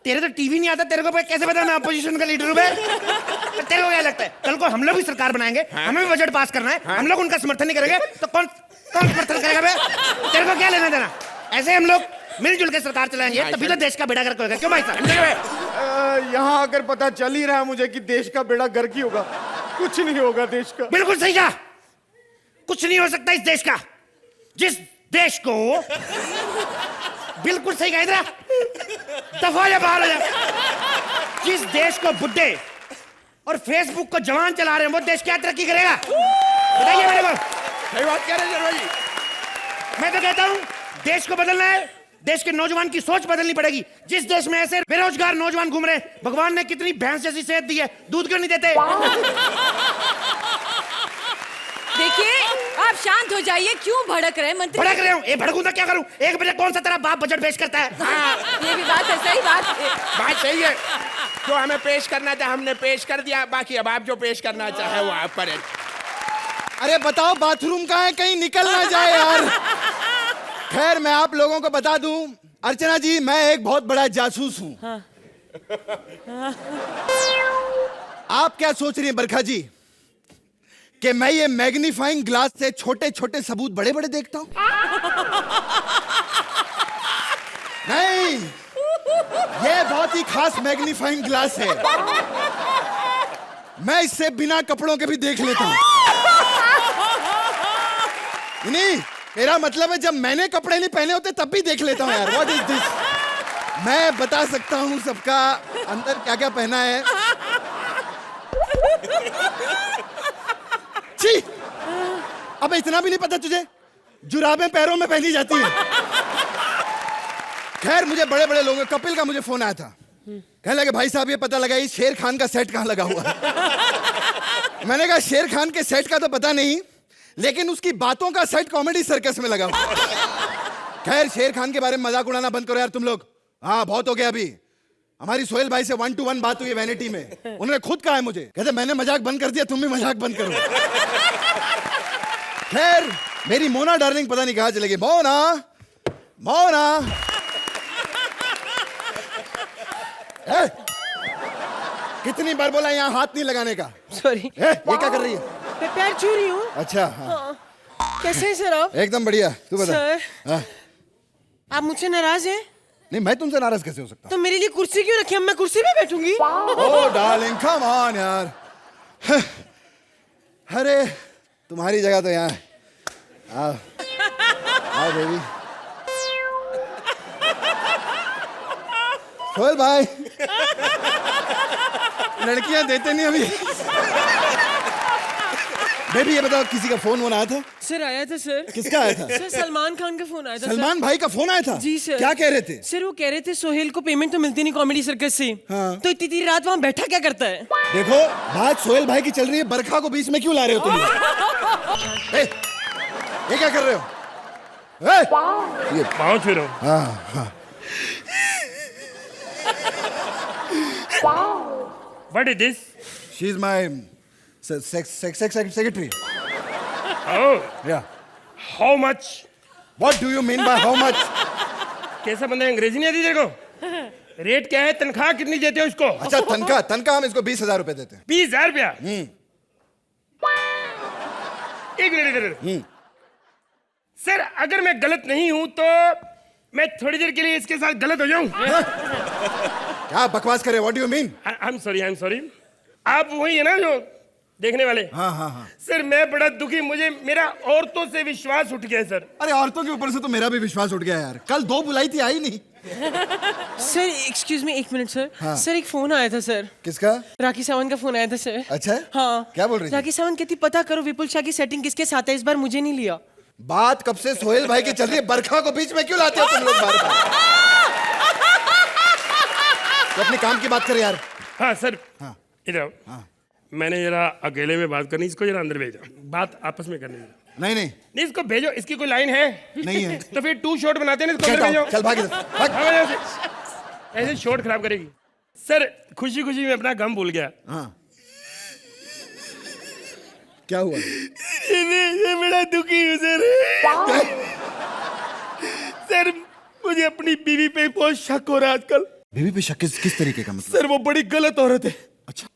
तेरे तो टीवी नहीं आता, तेरे को कैसे पता मैं अपोजिशन का लीडर हूं? तेरे को क्या लगता है कल को हम लोग भी सरकार बनाएंगे, हमें भी बजट पास करना है, हम लोग उनका समर्थन नहीं करेंगे तो कौन समर्थन करेगा बे? तेरे को क्या लेना देना? ऐसे हम लोग मिलजुल के सरकार चलाएंगे तभी तो देश का बेड़ा गर्क होगा। क्यों भाई साहब?
यहाँ आकर पता चल ही रहा है मुझे कि देश का बेड़ा गर्क ही होगा, कुछ नहीं होगा देश का।
बिल्कुल सही कहा, कुछ नहीं हो सकता इस देश का। जिस देश को बिल्कुल सही कहा, इधर दफा या बाहर हो जा। जिस देश को बुड्ढे और फेसबुक को जवान चला रहे हैं वो देश क्या तरक्की करेगा? बताइए मेरे को।
सही बात कह रहे हैं जी।
मैं तो कहता हूं देश को बदलना है, देश के नौजवान की सोच बदलनी पड़ेगी। जिस देश में ऐसे बेरोजगार नौजवान घूम रहे हैं, भगवान ने कितनी भैंस जैसी सेहत दी है, दूध क्यों नहीं देते?
देखिए आप शांत हो जाइए, क्यों भड़क रहे हैं मंत्री?
भड़क रहे हूं, ये भड़कूं तो क्या करूं? 1 बजे कौन सा तेरा बाप बजट पेश करता है?
ये भी बात है, सही बात है।
बात सही है, जो हमें पेश करना था हमने पेश कर दिया, बाकी अब आप जो पेश करना चाहे वो आप पर है।
अरे बताओ बाथरूम कहाँ है, कहीं निकल ना जाए यार। खैर मैं आप लोगों को बता दूं, अर्चना जी मैं एक बहुत बड़ा जासूस हूं।
हाँ।
आप क्या सोच रही हैं बरखा जी कि मैं ये मैग्नीफाइंग ग्लास से छोटे छोटे सबूत बड़े बड़े देखता हूं? नहीं, ये बहुत ही खास मैग्नीफाइंग ग्लास है, मैं इससे बिना कपड़ों के भी देख लेता हूं। नहीं, मेरा मतलब है जब मैंने कपड़े नहीं पहने होते तब भी देख लेता हूं यार। What is this? मैं बता सकता हूं सबका अंदर क्या क्या पहना है। छी, अब इतना भी नहीं पता तुझे? जुराबें पैरों में पहनी जाती हैं। खैर मुझे बड़े बड़े लोगों, कपिल का मुझे फोन आया था, कहने लगे भाई साहब ये पता लगा ये शेर खान का सेट कहां लगा हुआ है। मैंने कहा शेर खान के सेट का तो पता नहीं, लेकिन उसकी बातों का सेट कॉमेडी सर्कस में लगा हुआ। खैर शेर खान के बारे में मजाक उड़ाना बंद करो यार तुम लोग। हाँ बहुत हो गया। अभी हमारी सोहेल भाई से 1-to-1 बात हुई है वैनिटी में, उन्होंने खुद कहा है मुझे, कहते मैंने मजाक बंद कर दिया, तुम भी मजाक बंद करो। खैर मेरी मोना डार्लिंग पता नहीं कहां चलेगी। मोना, मोना कितनी बार बोला यहाँ हाथ नहीं लगाने का।
सॉरी।
ये क्या कर रही है?
मैं पैर छू रही हूँ।
अच्छा हाँ।
कैसे हैं सर आप?
एकदम बढ़िया, तू बता।
सर
हाँ।
आप मुझसे नाराज हैं?
नहीं मैं तुमसे नाराज कैसे हो सकता?
तो मेरे लिए कुर्सी क्यों रखी? अब मैं कुर्सी पे बैठूंगी।
ओ डार्लिंग कम ऑन यार। अरे तुम्हारी जगह तो यहाँ है। आओ आओ बेबी। सोहेल भाई, लड़कियां देते नहीं अभी। बेबी ये बताओ, किसी का फोन आया था?
सर आया था सर।
किसका आया था?
सर सलमान खान का फोन आया था।
सलमान भाई का फोन आया था?
जी सर।
क्या कह रहे थे?
सर वो कह रहे थे सोहेल को पेमेंट तो मिलती नहीं कॉमेडी सर्कस से।
हाँ।
तो इतनी रात वहाँ बैठा क्या करता है?
देखो बात सोहेल भाई की चल रही है, बरखा को बीच में क्यों ला रहे हो तुम लोग? ये क्या कर रहे हो? ये
पाँव छू रहा हूँ।
हाँ हाँ।
What is this?
She is my secretary.
Oh,
Yeah.
how much?
What do you mean by how much?
कैसा बंदा है, अंग्रेजी नहीं आती तेरे को? रेट क्या है, तनख्वाह कितनी देते हो इसको?
अच्छा तनख्वाह हम इसको 20,000 रुपए देते हैं।
20,000 रुपया? एक मिनट इधर। सर अगर मैं गलत नहीं हूं तो मैं थोड़ी देर के लिए इसके साथ गलत हो जाऊं?
क्या बकवास करे? What do you mean?
I am sorry. आप वही है ना जो देखने वाले?
हाँ हाँ हाँ।
सर मैं बड़ा दुखी, मुझे मेरा औरतों से विश्वास उठ गया सर।
अरे औरतों के ऊपर से तो मेरा भी विश्वास उठ गया यार। कल 2 बुलाई थी, आई नहीं।
सर एक्सक्यूज मी, एक मिनट सर।
हाँ।
सर एक फोन आया था सर।
किसका?
राखी सावंत का फोन आया था सर।
अच्छा है?
हाँ।
क्या बोल रही थी?
राखी सावंत कहती पता करो विपुल शाह की सेटिंग किसके साथ है, इस बार मुझे नहीं लिया।
बात कब से सोहेल भाई की चल रही है, बरखा को बीच में क्यों लाते हो तुम लोग बार बार? तो अपने काम की बात कर यार।
हाँ सर।
हाँ।
इधर आओ।
हाँ।
मैंने जरा अकेले में बात करनी, इसको जरा अंदर भेजो, बात आपस में करनी है।
नहीं
नहीं इसको भेजो, इसकी कोई लाइन है?
नहीं है।
तो फिर 2 शॉट बनाते हैं, इसको
चल
अंदर भेजो।
चल भाग इधर, भाग।
हाँ, यहाँ से। ऐसे शॉट खराब करेगी। सर खुशी खुशी में अपना गम भूल गया।
हाँ क्या हुआ?
ये बड़ा दुखी हूँ सर। सर मुझे अपनी बीवी पे बहुत शक हो रहा है आजकल।
बीवी पे शक किस तरीके का मतलब?
सर वो बड़ी गलत औरत है।
अच्छा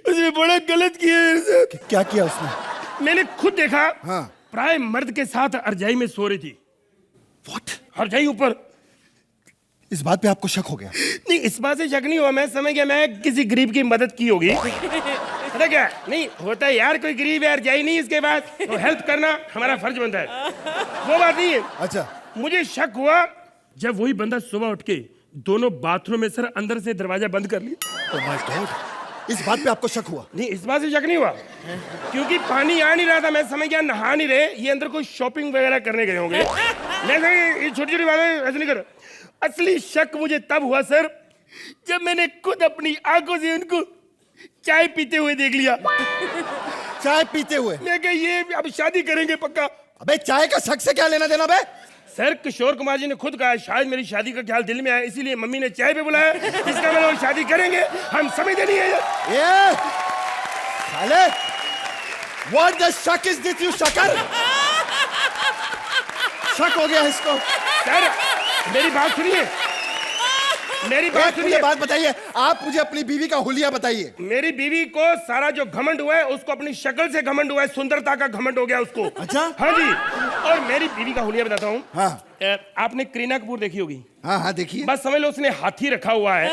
उसने बड़ा गलत किया है सर।
क्या किया उसने?
मैंने खुद देखा।
हाँ।
प्राय मर्द के साथ अर्जाई में सो रही थी।
What?
अर्जाई ऊपर।
इस बात पे आपको शक हो गया?
नहीं इस बात से शक नहीं हुआ, मैं समझ गया मैं किसी गरीब की मदद की होगी। पता क्या नहीं होता है यार, कोई गरीब है अर्जाई नहीं इसके बाद तो हेल्प करना हमारा फर्ज बनता है, वो बात नहीं है।
अच्छा
मुझे शक हुआ जब वही बंदा सुबह उठ के दोनों बाथरूम में सर अंदर से दरवाजा बंद कर लिया।
Oh my God! इस बात पे आपको शक हुआ?
नहीं इस बात से शक नहीं हुआ क्योंकि पानी आ नहीं रहा था, मैं समझ गया नहा नहीं रहे, ये अंदर कोई शॉपिंग वगैरह करने गए होंगे। मैं ये छोटी छोटी बातें ऐसे नहीं कर। असली शक मुझे तब हुआ सर जब मैंने खुद अपनी आंखों से उनको चाय पीते हुए देख लिया।
चाय पीते हुए?
मैं कहा ये अब शादी करेंगे पक्का।
अबे चाय का शक से क्या लेना देना बे?
सर किशोर कुमार जी ने खुद कहा शायद मेरी शादी का ख्याल दिल में आया, इसीलिए मम्मी ने चाय पे बुलाया, इसका मतलब शादी करेंगे, हम समझते नहीं है
ये साले व्हाट द शक इज दिस यू शकर? शक हो गया इसको।
सर मेरी बात सुनिए, मेरी बात
मुझे
सुनिए।
बात बताइए, आप मुझे अपनी बीवी का हुलिया बताइए।
मेरी बीवी को सारा जो घमंड हुआ है उसको अपनी शक्ल से घमंड हुआ है, सुंदरता का घमंड हो गया उसको।
अच्छा?
हाँ जी। और मेरी बीवी का हुलिया बताता हूँ।
हाँ।
आपने करीना कपूर देखी होगी?
हाँ हाँ देखिए।
बस समझ लो उसने हाथी रखा हुआ है,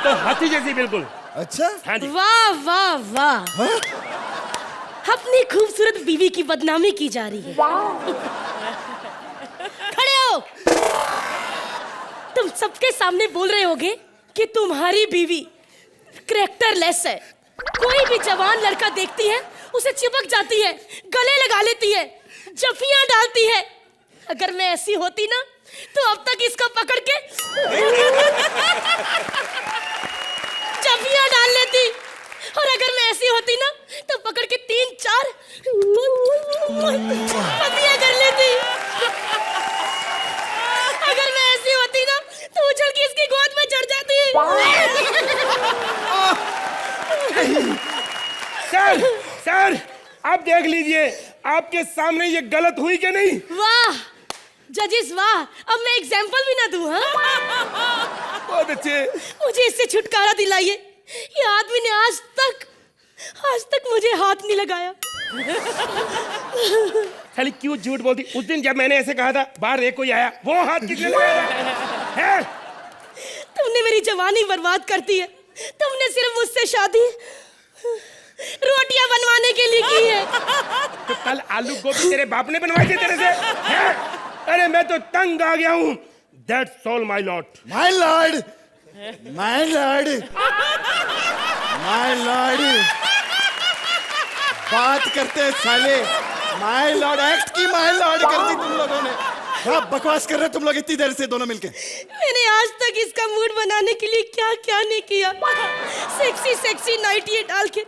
तो हाथी जैसी बिल्कुल।
अच्छा
हाँ जी।
वाह वाह वाह, अपनी खूबसूरत बीवी की बदनामी की जा रही है। खड़े हो। तुम सबके सामने बोल रहे होगे कि तुम्हारी बीवी कैरेक्टरलेस है। कोई भी जवान लड़का देखती है उसे चिपक जाती है, गले लगा लेती है, जफियां डालती है। अगर मैं ऐसी होती ना तो अब तक इसको पकड़ के जफियां डाल लेती, और अगर मैं ऐसी होती ना तो पकड़ के 3-4 पतियां कर लेती। अगर मैं ऐसी होती ना तो उछल के इसकी गोद में चढ़ जाती।
सर सर आप देख लीजिए आपके सामने ये गलत हुई कि नहीं?
वाह जजेस वाह, अब मैं एग्जाम्पल भी ना दूं? हाँ
बहुत अच्छे।
मुझे इससे छुटकारा दिलाइए, ये आदमी ने आज तक मुझे हाथ नहीं लगाया।
खाली क्यों झूठ बोलती? उस दिन जब मैंने ऐसे कहा था बाहर एक कोई आया, वो हाथ किसने लगाया था? है?
तुमने मेरी जवानी बर्बाद कर दी है। तुमने सिर्फ मुझसे शादी रोटियां बनवाने के लिए की है।
तो कल आलू गोभी तेरे बाप ने बनवाई थी तेरे से हैं? अरे मैं तो तंग आ गया हूँ। That's all my lord.
My Lord, my Lord, my Lord, बात करते साले। माय लॉर्ड एक्ट की माय लॉर्ड कर दी तुम लोगों ने। क्या बकवास कर रहे हो तुम लोग इतनी देर से दोनों मिलके?
मैंने आज तक इसका मूड बनाने के लिए क्या क्या नहीं किया। सेक्सी सेक्सी नाइटिए डाल के,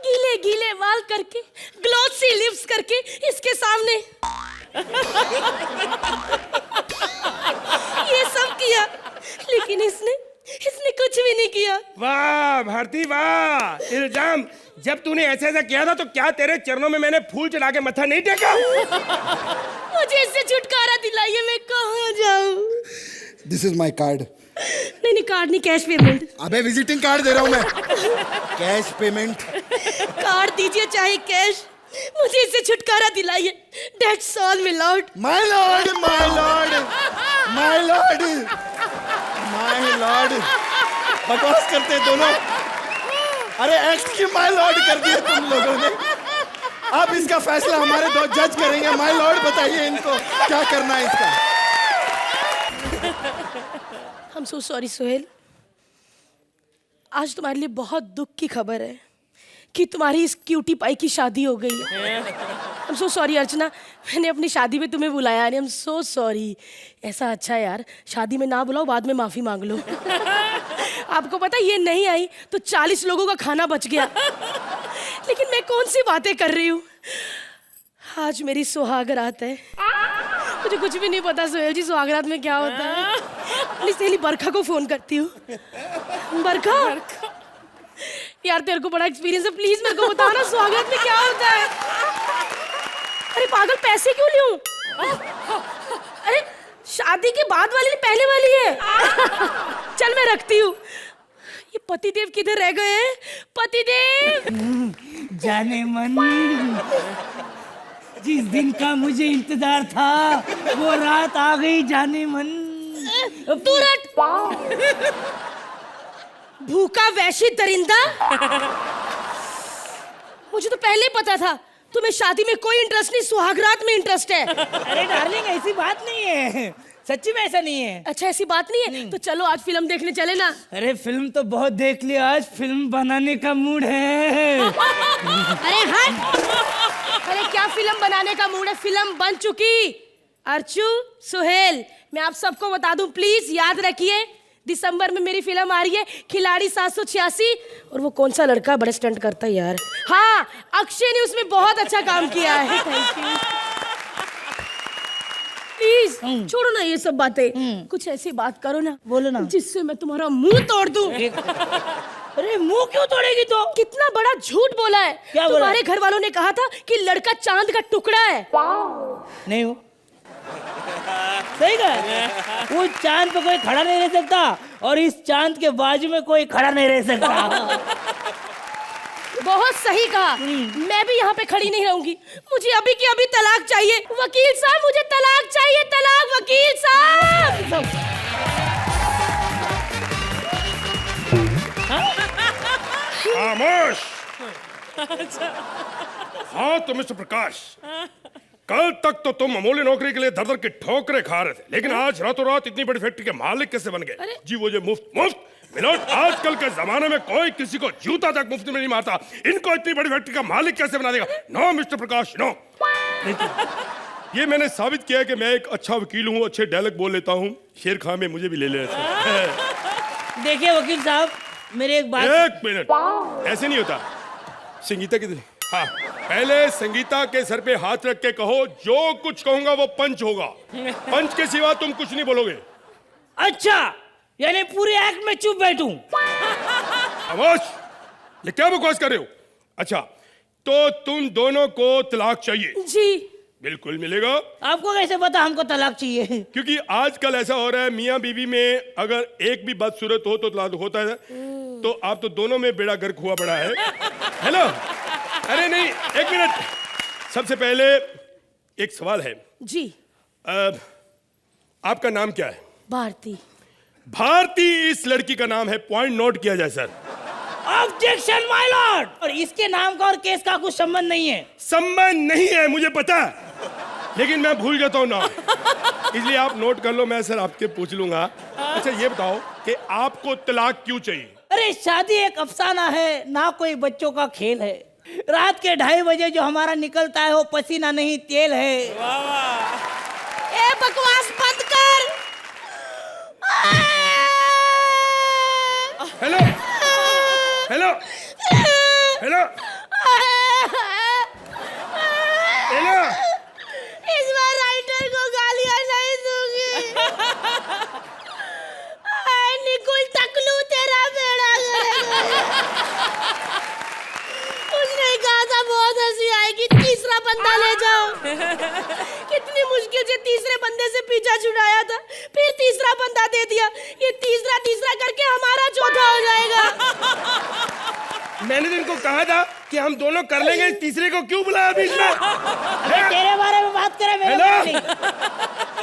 गीले गीले बाल करके, ग्लॉसी लिप्स करके इसके सामने ये सब किया, लेकिन इसने कुछ भी नहीं किया।
वाह भारती वाह। इल्जाम जब तूने ऐसा ऐसा किया था तो क्या तेरे चरणों में मैंने फूल चढ़ा के मत्था नहीं टेका?
मुझे इससे छुटकारा दिलाइए, मैं कहाँ जाऊँ?
This is my card.
नहीं कार्ड नहीं, कैश पेमेंट।
अबे विजिटिंग कार्ड दे रहा हूँ मैं। Cash payment.
कार्ड दीजिए चाहे कैश, मुझे इससे छुटकारा दिलाइए। That's all my lord.
My Lord, my Lord, my Lord, my Lord. बकवास करते दोनों। अरे एक्ट की माय लॉर्ड कर दिया तुम लोगों ने। अब इसका फैसला हमारे दो जज करेंगे। माय लॉर्ड बताइए इनको क्या करना है इसका।
I'm so sorry Sohail. आज तुम्हारे लिए बहुत दुख की खबर है कि तुम्हारी इस क्यूटी पाई की शादी हो गई है। I'm so sorry अर्चना, मैंने अपनी शादी में तुम्हें बुलाया नहीं। I'm so sorry। ऐसा अच्छा यार, शादी में ना बुलाओ, बाद में माफी मांग लो। आपको पता ये नहीं आई तो 40 लोगों का खाना बच गया। लेकिन मैं कौन सी बातें कर रही हूँ। आज मेरी सुहाग रात है। मुझे कुछ भी नहीं पता सोहेल जी सुहाग रात में क्या होता है। अपनी सहेली बरखा को फोन करती हूँ। बरखा यार तेरे को बड़ा एक्सपीरियंस है, प्लीज मेरे को बता ना सुहाग रात में क्या होता है। अरे पागल पैसे क्यों लूं? अरे शादी के बाद वाली नहीं पहले वाली है। चल मैं रखती हूँ। ये पतिदेव किधर रह गए हैं? पतिदेव
जाने मन, जिस दिन का मुझे इंतजार था वो रात आ गई जाने मन।
तू रट। भूखा वैशी दरिंदा। मुझे तो पहले ही पता था तुम्हें शादी में कोई इंटरेस्ट नहीं, सुहागरात में इंटरेस्ट है।
अरे डार्लिंग ऐसी बात नहीं है, सच्ची में ऐसा नहीं है।
अच्छा ऐसी बात नहीं है तो चलो आज फिल्म देखने चले ना।
अरे फिल्म तो बहुत देख लिया, आज फिल्म बनाने का मूड है।
अरे हट। अरे क्या फिल्म बनाने का मूड है, फिल्म बन चुकी। अर्चू सुहेल मैं आप सबको बता दूं, प्लीज याद रखिए दिसंबर में मेरी फिल्म आ रही है खिलाड़ी 786। और वो कौन सा लड़का बड़े स्टंट करता है यार। हाँ अक्षय ने उसमें बहुत अच्छा काम किया है। Thank you. प्लीज छोड़ो ना ये सब बातें, कुछ ऐसी बात करो ना,
बोलो ना,
जिससे मैं तुम्हारा मुंह तोड़ दूं।
अरे मुंह क्यों तोड़ेगी तो?
कितना बड़ा झूठ बोला है।
क्या बोला?
तुम्हारे घर वालों ने कहा था कि लड़का चांद का टुकड़ा है।
नहीं हो सही कहा, वो चांद पे कोई खड़ा नहीं रह सकता और इस चांद के बाजू में कोई खड़ा नहीं रह सकता।
बहुत सही कहा। मैं भी यहाँ पे खड़ी नहीं रहूंगी, मुझे अभी की अभी तलाक चाहिए। वकील साहब मुझे तलाक चाहिए, तलाक वकील साहब।
खामोश। हाँ तो मिस्टर प्रकाश, कल तक तो तुम अमूल्य नौकरी के लिए दर दर की ठोकरें खा रहे थे, लेकिन आज रातों रात इतनी बड़ी फैक्ट्री के मालिक कैसे बन गए? जी वो मुफ्त मुफ्त मिलोट, आजकल के जमाने में कोई किसी को जूता तक मुफ्त में नहीं मारता। इनको इतनी बड़ी फैक्ट्री का मालिक कैसे बना देगा? नो मिस्टर प्रकाश नो। ये मैंने साबित किया है कि मैं एक अच्छा वकील हूँ, अच्छे डायलॉग बोल लेता हूँ। शेर खां में मुझे भी ले लेते।
देखिए वकील साहब मेरे एक बात।
एक मिनट, ऐसे नहीं होता। संगीता किधर? हाँ पहले संगीता के सर पे हाथ रख के कहो जो कुछ कहूंगा वो पंच होगा। पंच के सिवा तुम कुछ नहीं बोलोगे।
अच्छा यानी पूरे एक्ट में चुप बैठूं?
खामोश, ये क्या बकवास कर रहे हो? अच्छा तो तुम दोनों को तलाक चाहिए?
जी
बिल्कुल मिलेगा।
आपको कैसे पता हमको तलाक चाहिए?
क्योंकि आजकल ऐसा हो रहा है मियाँ बीवी में अगर एक भी बदसूरत हो तो तलाक होता है। तो आप तो दोनों में बेड़ा गर्क हुआ पड़ा है ना? अरे नहीं एक मिनट, सबसे पहले एक सवाल है
जी।
आपका नाम क्या है?
भारती।
भारती इस लड़की का नाम है, पॉइंट नोट किया जाए सर।
Objection my Lord. और इसके नाम का और केस का कुछ संबंध नहीं है।
संबंध नहीं है मुझे पता है, लेकिन मैं भूल जाता हूँ ना, इसलिए आप नोट कर लो, मैं सर आपके पूछ लूंगा। अच्छा ये बताओ कि आपको तलाक क्यों चाहिए?
अरे शादी एक अफसाना है ना, कोई बच्चों का खेल है। रात के 2:30 बजे जो हमारा निकलता है वो पसीना नहीं तेल है।
ए बकवास बंद कर।
हेलो हेलो हेलो हेलो,
इस बार राइटर को गालियां नहीं दूंगी। निकुल तकलू तेरा बेड़ा करेगा। उसने कहा था बहुत हंसी आएगी, तीसरा बंदा ले जाओ। कितनी मुश्किल से तीसरे बंदे से पीछा छुड़ाया था, फिर तीसरा बंदा दे दिया। ये तीसरा करके हमारा चौथा हो जाएगा।
मैंने तो इनको कहा था कि हम दोनों कर लेंगे, तीसरे को क्यों बुलाया बीच में?
तेरे बारे में बात करें, मेरे बारे में नहीं।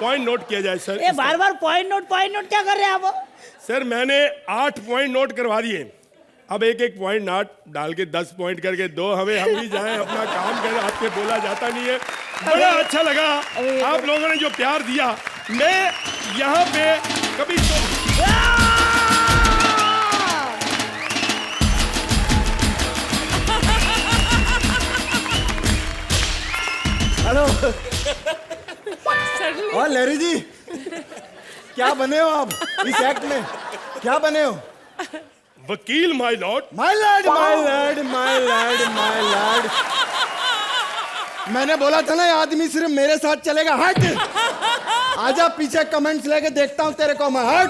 पॉइंट नोट किया जाए सर।
ये बार-बार पॉइंट नोट क्या कर रहे हैं आप?
सर मैंने 8 पॉइंट नोट करवा दिए, अब एक पॉइंट नोट डाल के 10 पॉइंट करके दो हमें, हम भी जाएं अपना काम करें। आपके बोला जाता नहीं है। बड़ा अच्छा लगा आप लोगों ने जो प्यार दिया। मैं यहाँ पे कभी
हेलो। और लहरी जी क्या बने हो आप इस एक्ट में? क्या बने हो?
वकील my Lord.
My Lord my Lord my Lord my Lord. मैंने बोला था ना ये आदमी सिर्फ मेरे साथ चलेगा। हट, आजा पीछे कमेंट्स लेके देखता हूँ तेरे को मैं। हट।